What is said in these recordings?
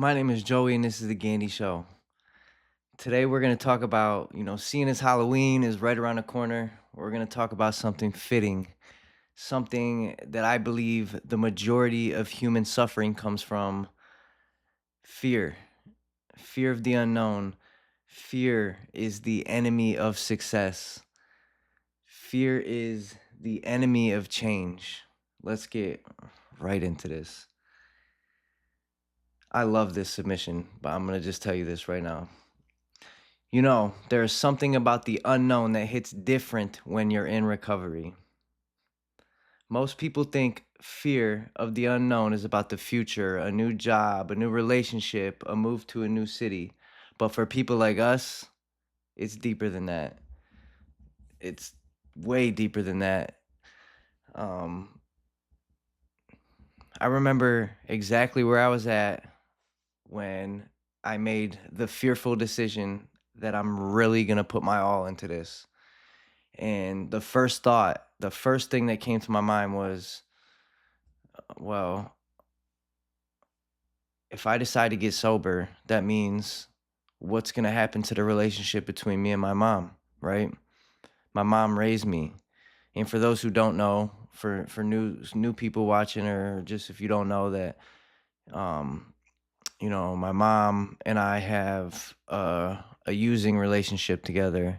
My name is Joey, and this is the Gandee Show. Today, we're going to talk about, seeing as Halloween is right around the corner, we're going to talk about something fitting, something that I believe the majority of human suffering comes from fear, fear of the unknown. Fear is the enemy of success, fear is the enemy of change. Let's get right into this. I love this submission, but I'm going to just tell you this right now. There's something about the unknown that hits different when you're in recovery. Most people think fear of the unknown is about the future, a new job, a new relationship, a move to a new city. But for people like us, it's deeper than that. It's way deeper than that. Um, I remember exactly where I was at when I made the fearful decision that I'm really going to put my all into this. And the first thing that came to my mind was, well, if I decide to get sober, that means what's going to happen to the relationship between me and my mom, right? My mom raised me. And for those who don't know, for new people watching, or just if you don't know that, um, my mom and I have a using relationship together.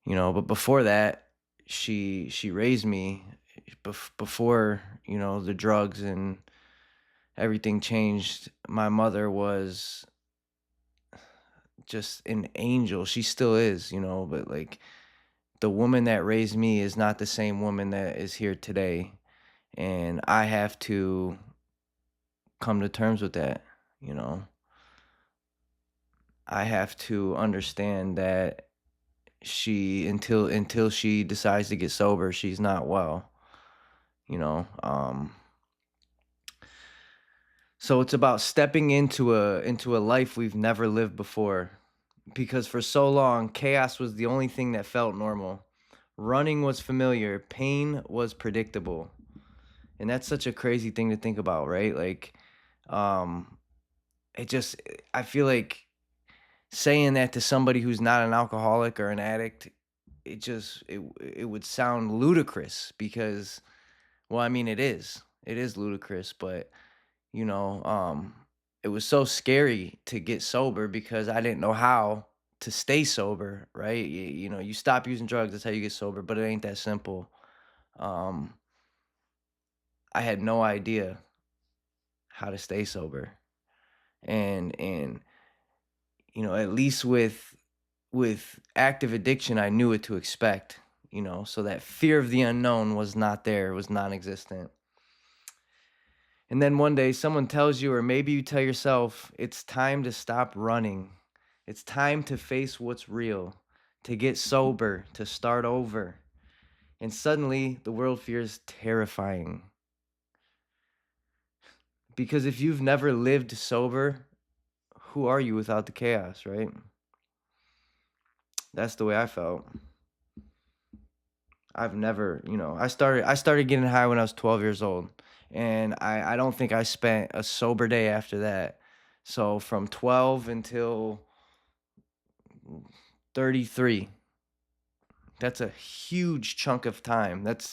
But before that, she raised me before, the drugs and everything changed. My mother was just an angel. She still is, but like the woman that raised me is not the same woman that is here today. And I have to come to terms with that, you know. I have to understand that she until she decides to get sober, she's not well, you know. So it's about stepping into a life we've never lived before, because for so long chaos was the only thing that felt normal. Running was familiar, pain was predictable. And that's such a crazy thing to think about, right? Like um it just I feel like saying that to somebody who's not an alcoholic or an addict, it would sound ludicrous because, well, I mean, it is ludicrus, but you know um it was so scary to get sober because I didn't know how to stay sober, right? You stop using drugs, that's how you get sober, but it ain't that simple. um I had no idea how to stay sober. And at least with active addiction, I knew what to expect, so that fear of the unknown was not there, it was non-existent. And then one day someone tells you, or maybe you tell yourself, it's time to stop running. It's time to face what's real, to get sober, to start over. And suddenly the world feels terrifying. Because if you've never lived sober, who are you without the chaos, right? That's the way I felt. I've never, I started getting high when I was 12 years old. And I don't think I spent a sober day after that. So from 12 until 33, that's a huge chunk of time. That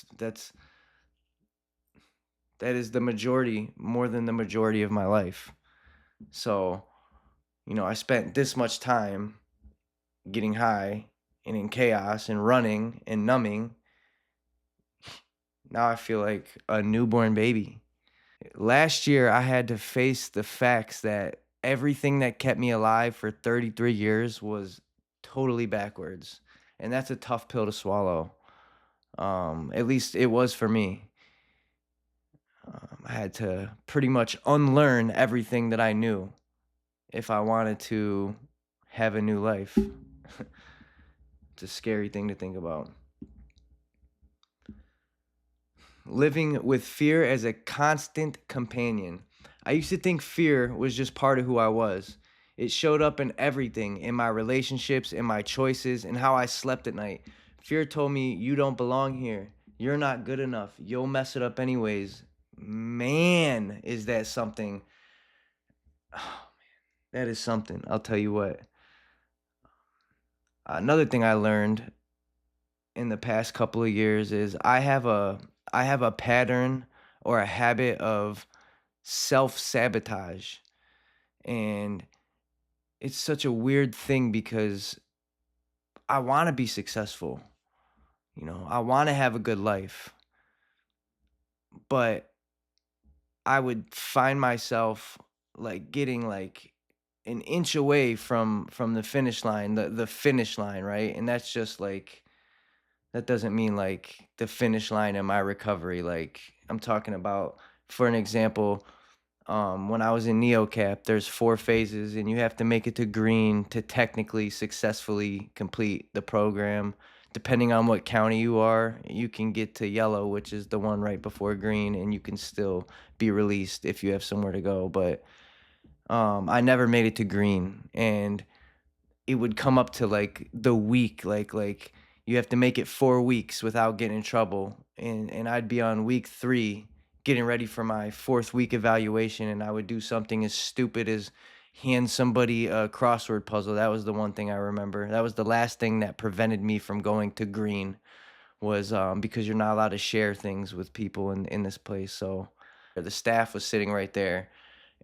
is the majority, more than the majority of my life. So, I spent this much time getting high and in chaos and running and numbing. Now I feel like a newborn baby. Last year, I had to face the facts that everything that kept me alive for 33 years was totally backwards. And that's a tough pill to swallow. At least it was for me. I had to pretty much unlearn everything that I knew if I wanted to have a new life. It's a scary thing to think about. Living with fear as a constant companion. I used to think fear was just part of who I was. It showed up in everything, in my relationships, in my choices, in how I slept at night. Fear told me, you don't belong here. You're not good enough. You'll mess it up anyways. Man, is that something That is something, I'll tell you what. Another thing I learned in the past couple of years is I have a pattern or a habit of self-sabotage, and it's such a weird thing because I wanna be successful, I wanna have a good life, but I would find myself, like, getting, like, an inch away from the finish line, the finish line, right? And that's just, like that doesn't mean, like, the finish line in my recovery, like, I'm talking about, for an example, when I was in NeoCap, there's 4 phases, and you have to make it to green to technically successfully complete the program. Depending on what county you are, you can get to yellow, which is the one right before green, and you can still be released if you have somewhere to go, but, I never made it to green, and it would come up to, like, the week, like, you have to make it 4 weeks without getting in trouble, and I'd be on week 3 getting ready for my 4th week evaluation, and I would do something as stupid as hand somebody a crossword puzzle. That was the one thing I remember. That was the last thing that prevented me from going to green was, because you're not allowed to share things with people in this place, so the staff was sitting right there,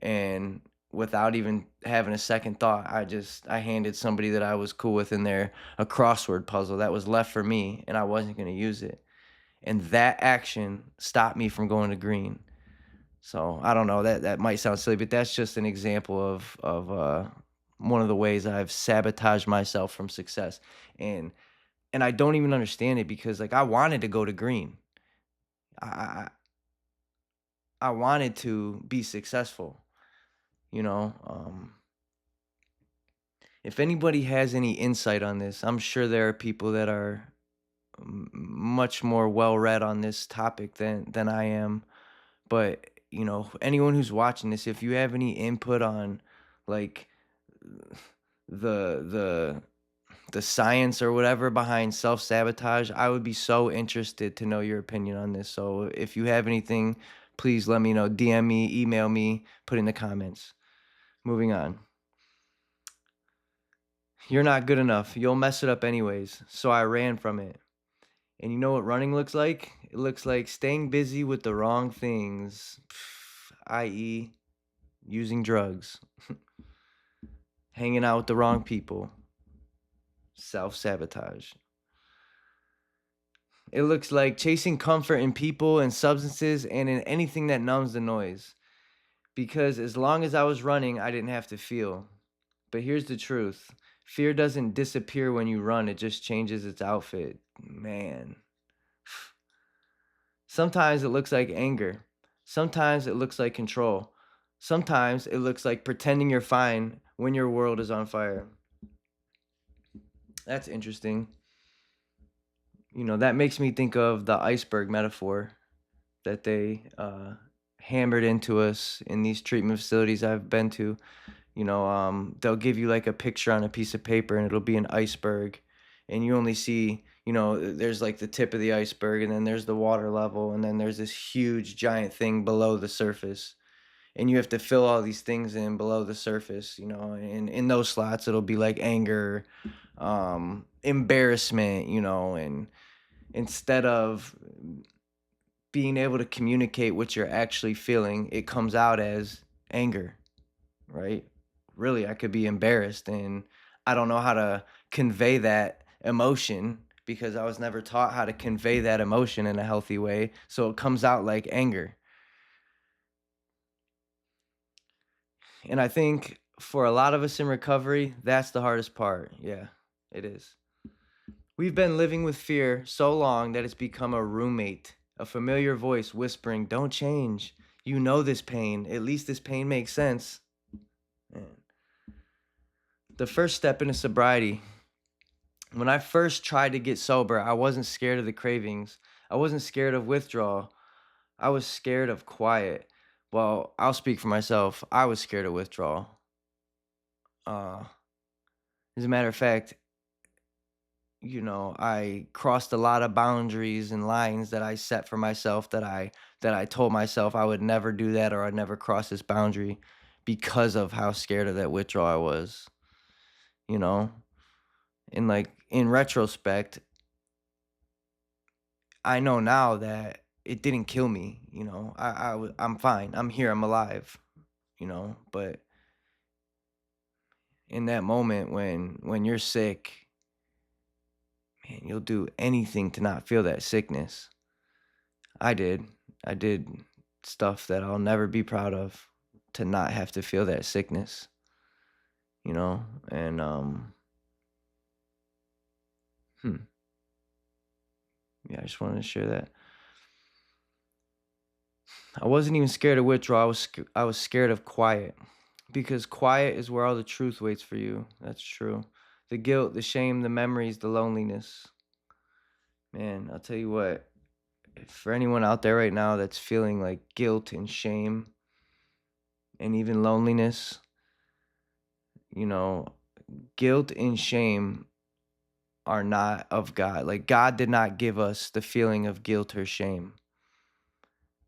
and without even having a second thought, I handed somebody that I was cool with in there a crossword puzzle that was left for me, and I wasn't gonna use it, and that action stopped me from going to green. So, I don't know, that might sound silly, but that's just an example of one of the ways I've sabotaged myself from success, and and I don't even understand it because, like, I wanted to go to green. I I wanted to be successful, you know? If anybody has any insight on this, I'm sure there are people that are much more well read on this topic than I am. But anyone who's watching this, if you have any input on like the the the science or whatever behind self sabotage, I would be so interested to know your opinion on this. So if you have anything, please let me know. DM me, email me, put in the comments. Moving on. You're not good enough. You'll mess it up anyways. So I ran from it. And you know what running looks like? It looks like staying busy with the wrong things, i.e., using drugs, hanging out with the wrong people, self sabotage. It looks like chasing comfort in people and substances and in anything that numbs the noise. Because as long as I was running, I didn't have to feel. But here's the truth: fear doesn't disappear when you run, it just changes its outfit. Man. Sometimes it looks like anger. Sometimes it looks like control. Sometimes it looks like pretending you're fine when your world is on fire. That's interesting. That makes me think of the iceberg metaphor that they hammered into us in these treatment facilities I've been to. They'll give you like a picture on a piece of paper and it'll be an iceberg. And you only see, there's like the tip of the iceberg and then there's the water level and then there's this huge giant thing below the surface. And you have to fill all these things in below the surface, and in those slots it'll be like anger, embarrassment, and instead of being able to communicate what you're actually feeling, it comes out as anger, right? Really, I could be embarrassed and I don't know how to convey that emotion because I was never taught how to convey that emotion in a healthy way. So it comes out like anger. And I think for a lot of us in recovery, that's the hardest part. Yeah, it is. We've been living with fear so long that it's become a roommate, a familiar voice whispering, "Don't change. You know this pain. At least this pain makes sense." Man. The first step into sobriety. When I first tried to get sober, I wasn't scared of the cravings. I wasn't scared of withdrawal. I was scared of quiet. Well, I'll speak for myself. I was scared of withdrawal. Uh, as a matter of fact, I crossed a lot of boundaries and lines that I set for myself that I told myself I would never do that or I'd never cross this boundary because of how scared of that withdrawal I was, you know? And like in retrospect, I know now that it didn't kill me, you know. I'm fine. I'm here. I'm alive, you know. But in that moment when you're sick, man, you'll do anything to not feel that sickness. I did. I did stuff that I'll never be proud of to not have to feel that sickness, you know? And hmm, yeah, I just wanted to share that. I wasn't even scared of withdrawal. I was scared of quiet because quiet is where all the truth waits for you. That's true. The guilt, the shame, the memories, the loneliness. Man, I'll tell you what, for anyone out there right now that's feeling like guilt and shame and even loneliness, you know, guilt and shame are not of God. Like, God did not give us the feeling of guilt or shame.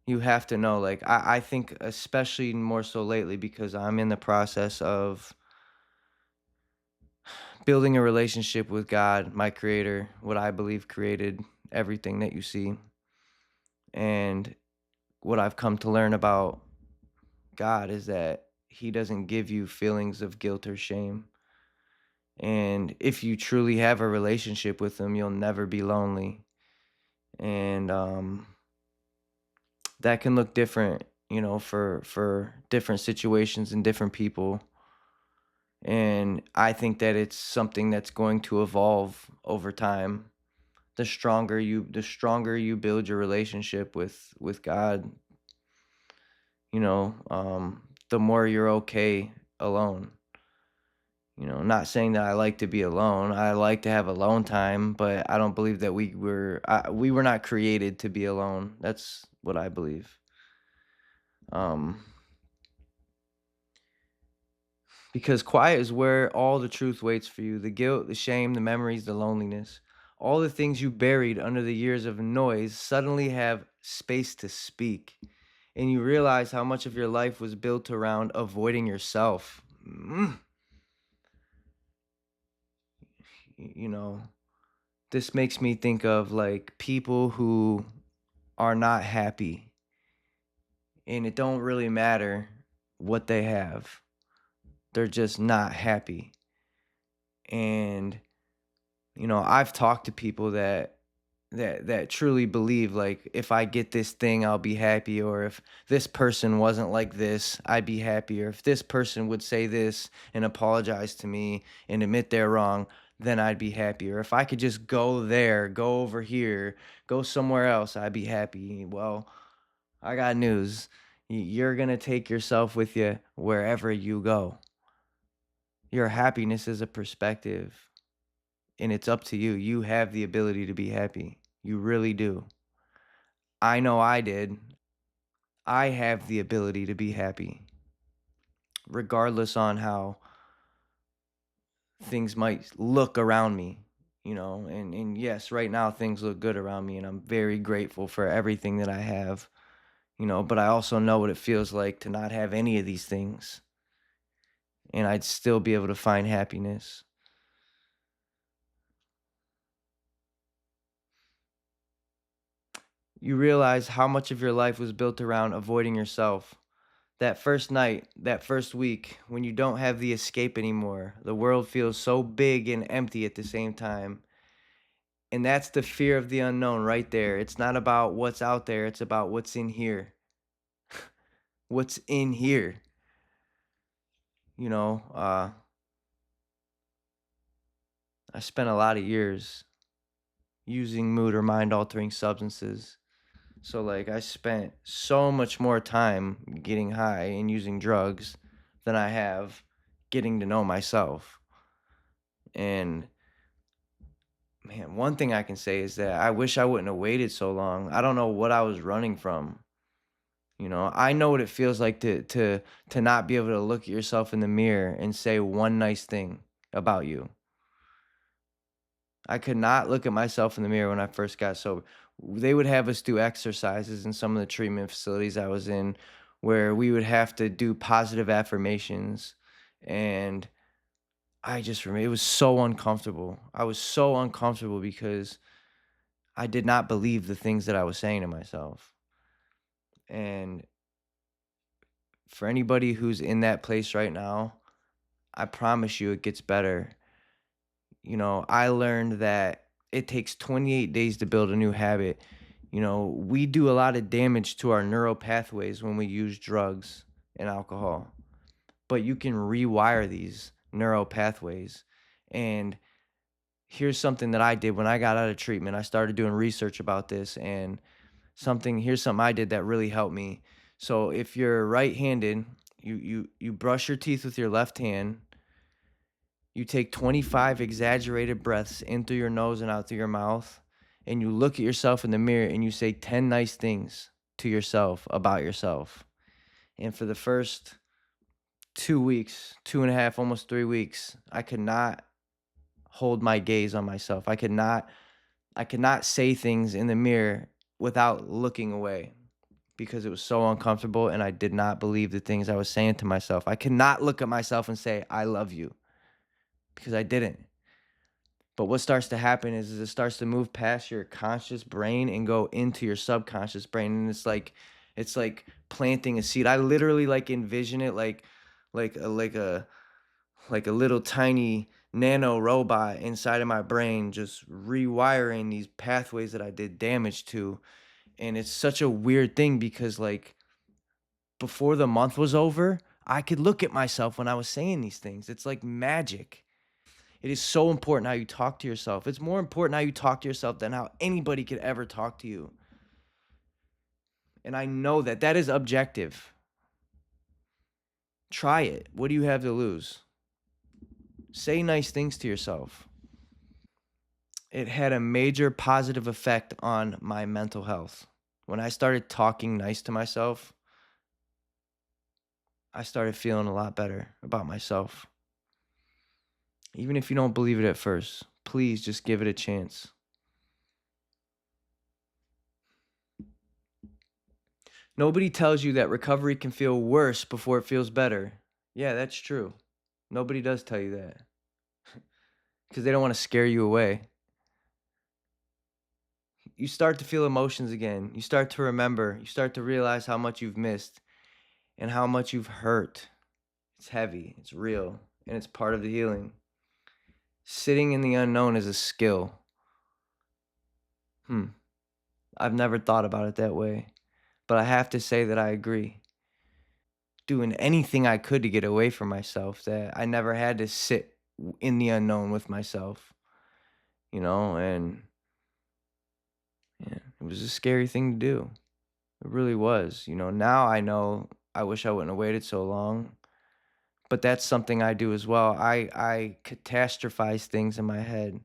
You have to know, like, I think, especially more so lately, because I'm in the process of building a relationship with God, my creator, what I believe created everything that you see. And what I've come to learn about God is that he doesn't give you feelings of guilt or shame. And if you truly have a relationship with him, you'll never be lonely. And that can look different, you know, for different situations and different people. And I think that it's something that's going to evolve over time. The stronger you build your relationship with God, you know, the more you're okay alone. You know, not saying that I like to be alone. I like to have alone time, but I don't believe that we were not created to be alone. That's what I believe. Um, because quiet is where all the truth waits for you. The guilt, the shame, the memories, the loneliness. All the things you buried under the years of noise suddenly have space to speak. And you realize how much of your life was built around avoiding yourself. You know, this makes me think of like people who are not happy, and it don't really matter what they have. They're just not happy. And you know, I've talked to people that truly believe like if I get this thing I'll be happy, or if this person wasn't like this I'd be happy, or if this person would say this and apologize to me and admit they're wrong, then I'd be happy, or if I could just go there, go over here, go somewhere else, I'd be happy. Well, I got news. You're going to take yourself with you wherever you go. Your happiness is a perspective, and it's up to you. You have the ability to be happy. You really do. I know I did. I have the ability to be happy, regardless on how things might look around me, you know. And yes, right now things look good around me, and I'm very grateful for everything that I have, you know, but I also know what it feels like to not have any of these things, and I'd still be able to find happiness. You realize how much of your life was built around avoiding yourself. That first night, that first week, when you don't have the escape anymore, the world feels so big and empty at the same time. And that's the fear of the unknown right there. It's not about what's out there, it's about what's in here. What's in here? You know, I spent a lot of years using mood or mind altering substances. So, like, I spent so much more time getting high and using drugs than I have getting to know myself. And man, one thing I can say is that I wish I wouldn't have waited so long. I don't know what I was running from. You know, I know what it feels like to not be able to look at yourself in the mirror and say one nice thing about you. I could not look at myself in the mirror when I first got sober. They would have us do exercises in some of the treatment facilities I was in where we would have to do positive affirmations. And I just remember it was so uncomfortable. I was so uncomfortable because I did not believe the things that I was saying to myself. And for anybody who's in that place right now, I promise you it gets better. I learned that it takes 28 days to build a new habit. We do a lot of damage to our neural pathways when we use drugs and alcohol, but you can rewire these neural pathways. And here's something that I did when I got out of treatment. I started doing research about this, and here's something I did that really helped me. So if you're right-handed, you brush your teeth with your left hand. You take 25 exaggerated breaths in through your nose and out through your mouth, and you look at yourself in the mirror and you say 10 nice things to yourself about yourself. And for the first 2 weeks, 2.5, almost 3 weeks, I could not hold my gaze on myself. I could not say things in the mirror without looking away because it was so uncomfortable and I did not believe the things I was saying to myself. I could not look at myself and say, I love you, because I didn't. But what starts to happen is it starts to move past your conscious brain and go into your subconscious brain. And it's like planting a seed. I literally like envision it like a like a like a little tiny nano robot inside of my brain, just rewiring these pathways that I did damage to. And it's such a weird thing because like before the month was over, I could look at myself when I was saying these things. It's like magic. It is so important how you talk to yourself. It's more important how you talk to yourself than how anybody could ever talk to you. And I know that that is objective. Try it. What do you have to lose? Say nice things to yourself. It had a major positive effect on my mental health. When I started talking nice to myself, I started feeling a lot better about myself. Even if you don't believe it at first, please just give it a chance. Nobody tells you that recovery can feel worse before it feels better. Yeah, that's true. Nobody does tell you that because they don't want to scare you away. You start to feel emotions again. You start to remember. You start to realize how much you've missed and how much you've hurt. It's heavy, it's real, and it's part of the healing. Sitting in the unknown is a skill. Hmm. I've never thought about it that way, but I have to say that I agree. Doing anything I could to get away from myself, that I never had to sit in the unknown with myself, and yeah, it was a scary thing to do. It really was. Now I know I wish I wouldn't have waited so long, but that's something I do as well. I catastrophize things in my head.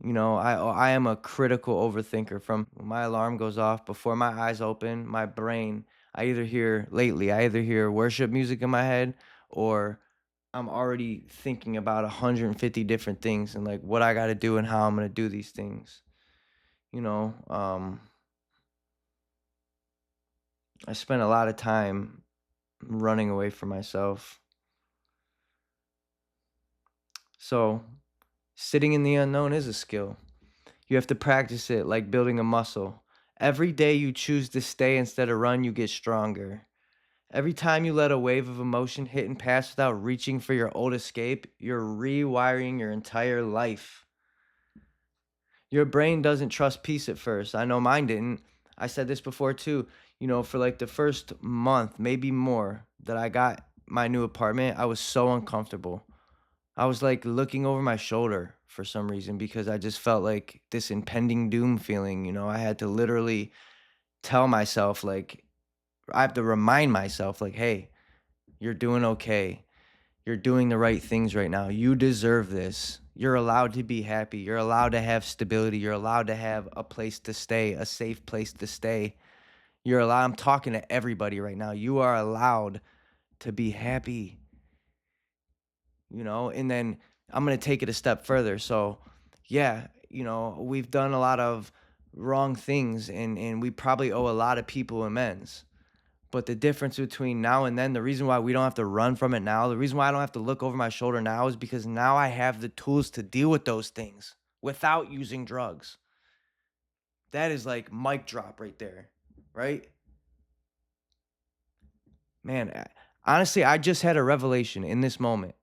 I am a critical overthinker. From when my alarm goes off, before my eyes open, my brain, I either hear worship music in my head, or I'm already thinking about 150 different things and like what I got to do and how I'm going to do these things. You know, um, I spent a lot of time running away from myself. So, sitting in the unknown is a skill. You have to practice it like building a muscle. Every day you choose to stay instead of run, you get stronger. Every time you let a wave of emotion hit and pass without reaching for your old escape, you're rewiring your entire life. Your brain doesn't trust peace at first. I know mine didn't. I said this before too. For like the first month, maybe more, that I got my new apartment, I was so uncomfortable. I was like looking over my shoulder for some reason because I just felt like this impending doom feeling. I had to literally tell myself, like, I have to remind myself, like, hey, you're doing okay. You're doing the right things right now. You deserve this. You're allowed to be happy. You're allowed to have stability. You're allowed to have a place to stay, a safe place to stay. I'm talking to everybody right now. You are allowed to be happy, and then I'm going to take it a step further. So, yeah, we've done a lot of wrong things, and we probably owe a lot of people amends. But the difference between now and then, the reason why we don't have to run from it now, the reason why I don't have to look over my shoulder now is because now I have the tools to deal with those things without using drugs. That is like mic drop right there, right? Man, honestly, I just had a revelation in this moment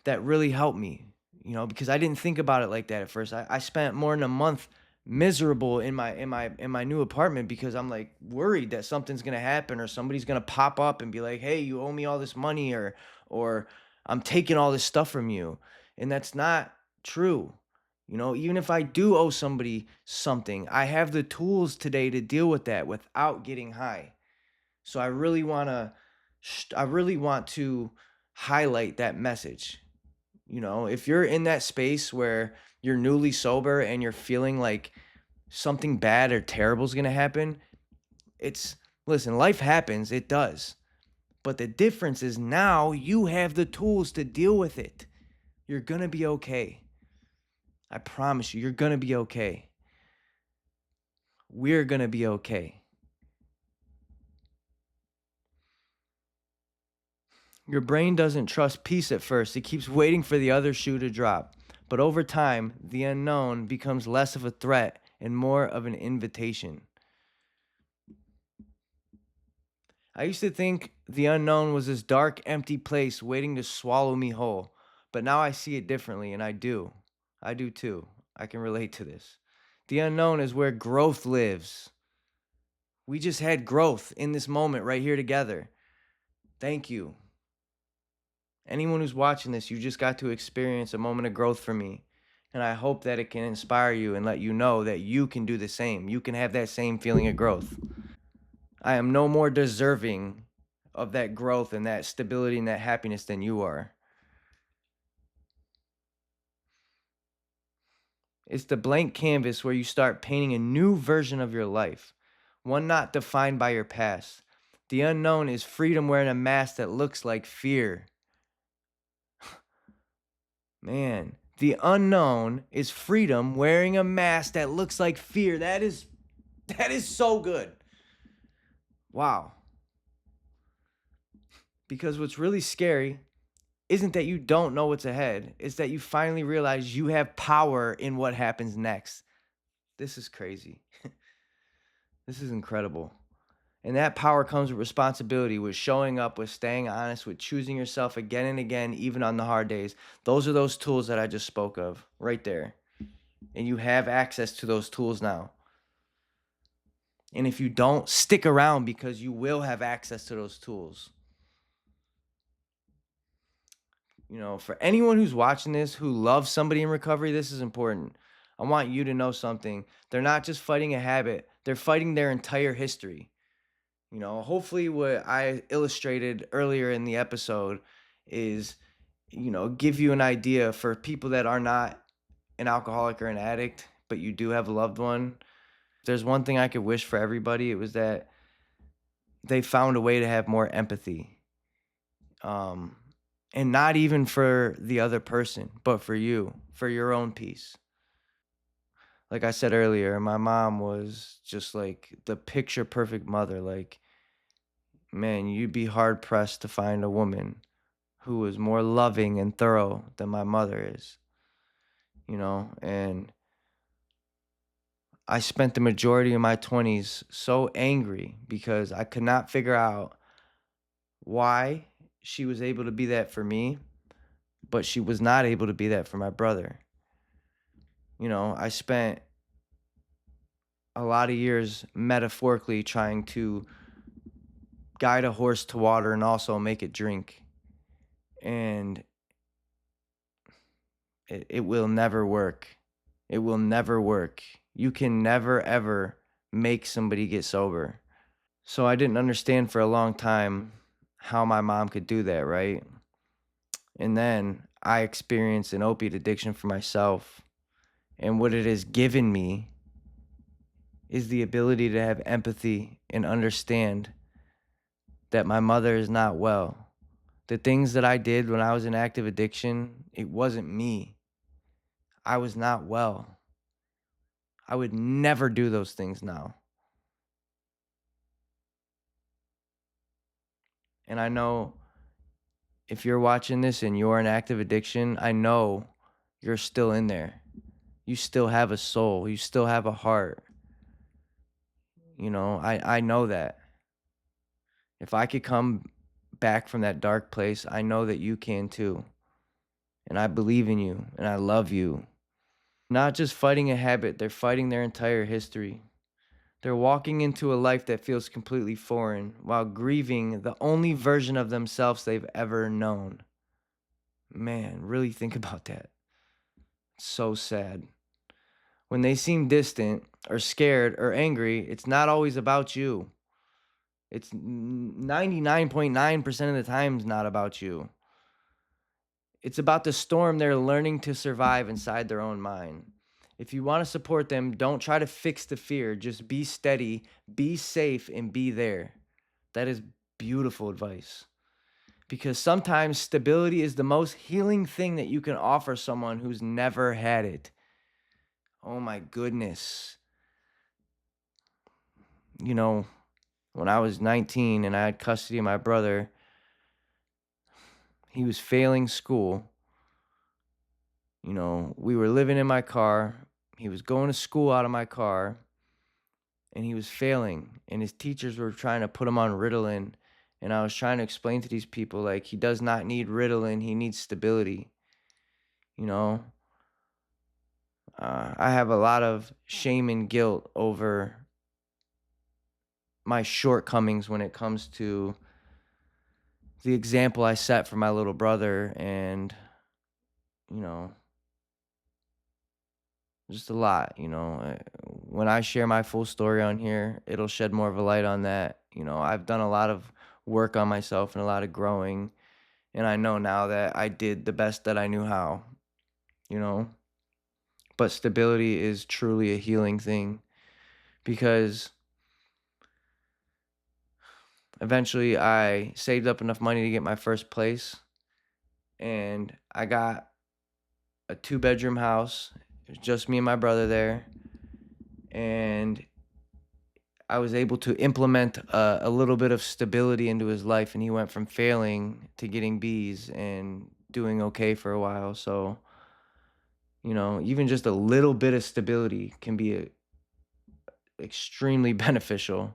that really helped me, because I didn't think about it like that at first. I spent more than a month miserable in my new apartment because I'm like worried that something's gonna happen or somebody's gonna pop up and be like, "Hey, you owe me all this money," or "I'm taking all this stuff from you," and that's not true. Even if I do owe somebody something, I have the tools today to deal with that without getting high. So I really want to highlight that message. If you're in that space where you're newly sober and you're feeling like something bad or terrible is going to happen, it's listen, life happens, it does. But the difference is now you have the tools to deal with it. You're going to be okay. I promise you, you're going to be okay. We're going to be okay. Your brain doesn't trust peace at first. It keeps waiting for the other shoe to drop. But over time, the unknown becomes less of a threat and more of an invitation. I used to think the unknown was this dark, empty place waiting to swallow me whole. But now I see it differently, and I do. I do too. I can relate to this. The unknown is where growth lives. We just had growth in this moment right here together. Thank you. Anyone who's watching this, you just got to experience a moment of growth for me. And I hope that it can inspire you and let you know that you can do the same. You can have that same feeling of growth. I am no more deserving of that growth and that stability and that happiness than you are. It's the blank canvas where you start painting a new version of your life, one not defined by your past. The unknown is freedom wearing a mask that looks like fear. Man, the unknown is freedom wearing a mask that looks like fear. That is so good. Wow. Because what's really scary isn't that you don't know what's ahead, it's that you finally realize you have power in what happens next. This is crazy. This is incredible. And that power comes with responsibility, with showing up, with staying honest, with choosing yourself again and again, even on the hard days. Those are those tools that I just spoke of right there. And you have access to those tools now. And if you don't, stick around because you will have access to those tools. For anyone who's watching this who loves somebody in recovery, this is important. I want you to know something. They're not just fighting a habit, they're fighting their entire history. Hopefully, what I illustrated earlier in the episode is, give you an idea for people that are not an alcoholic or an addict, but you do have a loved one. If there's one thing I could wish for everybody, it was that they found a way to have more empathy. And not even for the other person, but for you, for your own peace. Like I said earlier, my mom was just like the picture perfect mother. Like, man, you'd be hard pressed to find a woman who was more loving and thorough than my mother is, and I spent the majority of my 20s so angry because I could not figure out why she was able to be that for me, but she was not able to be that for my brother. I spent a lot of years metaphorically trying to guide a horse to water and also make it drink. And it will never work. It will never work. You can never, ever make somebody get sober. So I didn't understand for a long time how my mom could do that, right? And then I experienced an opiate addiction for myself. And what it has given me is the ability to have empathy and understand that my mother is not well. The things that I did when I was in active addiction, it wasn't me. I was not well. I would never do those things now. And I know if you're watching this and you're in active addiction, I know you're still in there. You still have a soul. You still have a heart. I know that. If I could come back from that dark place, I know that you can too. And I believe in you and I love you. Not just fighting a habit, they're fighting their entire history. They're walking into a life that feels completely foreign while grieving the only version of themselves they've ever known. Man, really think about that. It's so sad. When they seem distant or scared or angry, it's not always about you. It's 99.9% of the times not about you. It's about the storm they're learning to survive inside their own mind. If you want to support them, don't try to fix the fear. Just be steady, be safe, and be there. That is beautiful advice. Because sometimes stability is the most healing thing that you can offer someone who's never had it. Oh my goodness. You know, when I was 19 and I had custody of my brother, he was failing school. We were living in my car. He was going to school out of my car and he was failing. And his teachers were trying to put him on Ritalin. And I was trying to explain to these people, like, he does not need Ritalin, he needs stability. You know, I have a lot of shame and guilt over my shortcomings when it comes to the example I set for my little brother and, you know, just a lot. When I share my full story on here, it'll shed more of a light on that. I've done a lot of work on myself and a lot of growing, and I know now that I did the best that I knew how, you know. But stability is truly a healing thing because eventually I saved up enough money to get my first place and I got a 2-bedroom house. It was just me and my brother there. And I was able to implement a little bit of stability into his life, and he went from failing to getting B's and doing okay for a while. So, even just a little bit of stability can be extremely beneficial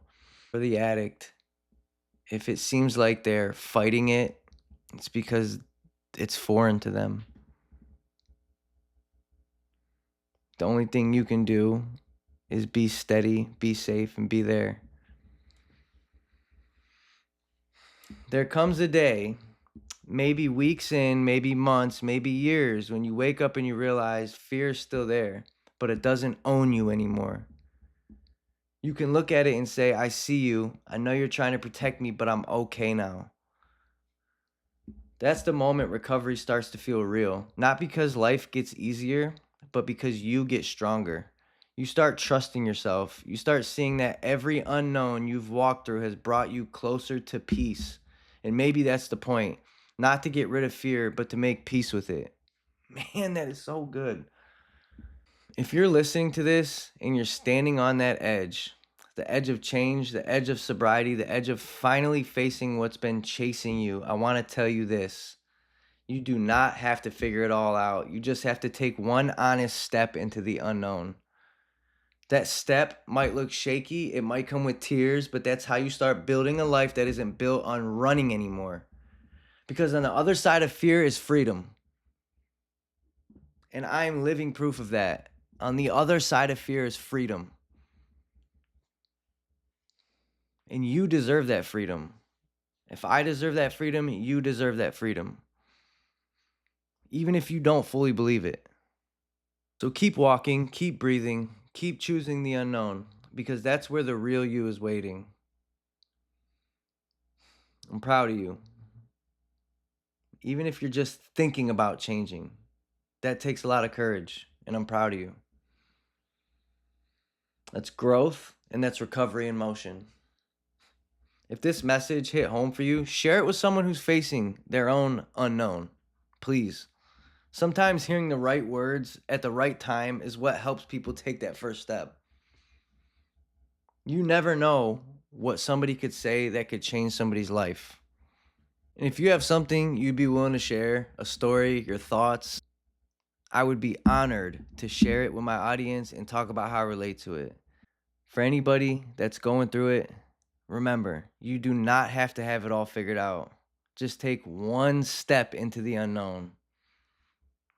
for the addict. If it seems like they're fighting it, it's because it's foreign to them. The only thing you can do is be steady, be safe, and be there. There comes a day, maybe weeks in, maybe months, maybe years, when you wake up and you realize fear is still there, but it doesn't own you anymore. You can look at it and say, I see you. I know you're trying to protect me, but I'm okay now. That's the moment recovery starts to feel real. Not because life gets easier, but because you get stronger. You start trusting yourself. You start seeing that every unknown you've walked through has brought you closer to peace. And maybe that's the point. Not to get rid of fear, but to make peace with it. Man, that is so good. If you're listening to this and you're standing on that edge, the edge of change, the edge of sobriety, the edge of finally facing what's been chasing you, I want to tell you this. You do not have to figure it all out. You just have to take one honest step into the unknown. That step might look shaky, it might come with tears, but that's how you start building a life that isn't built on running anymore. Because on the other side of fear is freedom. And I am living proof of that. On the other side of fear is freedom. And you deserve that freedom. If I deserve that freedom, you deserve that freedom. Even if you don't fully believe it. So keep walking, keep breathing, keep choosing the unknown, because that's where the real you is waiting. I'm proud of you. Even if you're just thinking about changing, that takes a lot of courage, and I'm proud of you. That's growth, and that's recovery in motion. If this message hit home for you, share it with someone who's facing their own unknown. Please. Sometimes hearing the right words at the right time is what helps people take that first step. You never know what somebody could say that could change somebody's life. And if you have something you'd be willing to share, a story, your thoughts, I would be honored to share it with my audience and talk about how I relate to it. For anybody that's going through it, remember, you do not have to have it all figured out. Just take one step into the unknown.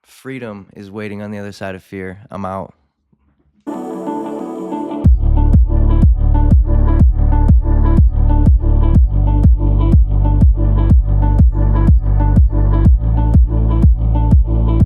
Freedom is waiting on the other side of fear. I'm out.